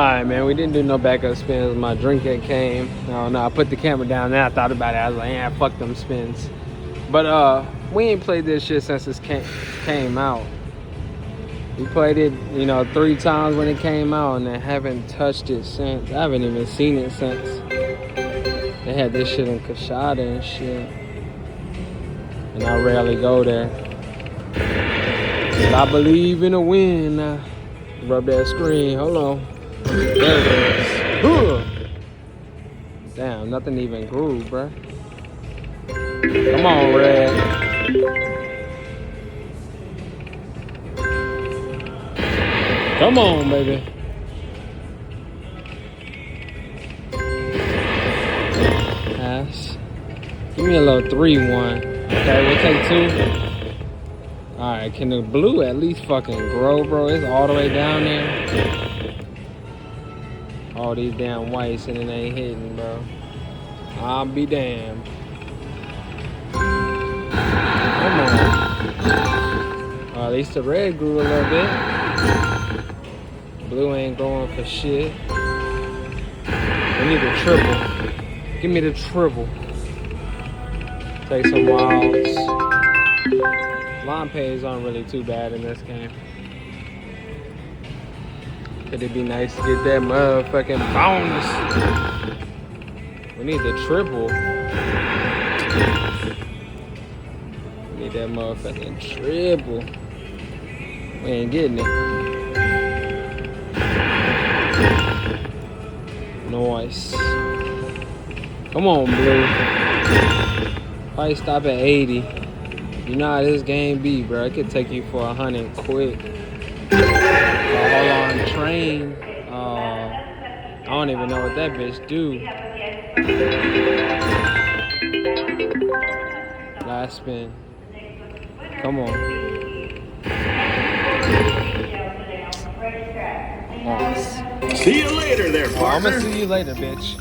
Alright, man, we didn't do no backup spins. My drink had came. No, I put the camera down. Then I thought about it. I was like, yeah, fuck them spins. But we ain't played this shit since it came out. We played it, you know, 3 times when it came out, and I haven't touched it since. I haven't even seen it since. They had this shit in Kashada and shit, and I rarely go there. But I believe in a win now. Rub that screen. Hold on. There it is. Damn, nothing even grew, bruh. Come on, Red. Come on, baby. Pass. Give me a little 3-1. Okay, we'll take 2. Alright, can the blue at least fucking grow, bro? It's all the way down there. All these damn whites and it ain't hitting, bro. I'll be damned. Come on. At least the red grew a little bit. Blue ain't growing for shit. We need a triple. Give me the triple. Take some wilds. Line pays aren't really too bad in this game. Could it be nice to get that motherfucking bonus? We need the triple. We need that motherfucking triple. We ain't getting it. Nice. Come on, blue. Probably stop at 80. You know how this game be, bro. It could take you for 100 quick. Hold on, train. I don't even know what that bitch do. Last spin. Come on. See you later there, partner. I'm gonna see you later, bitch.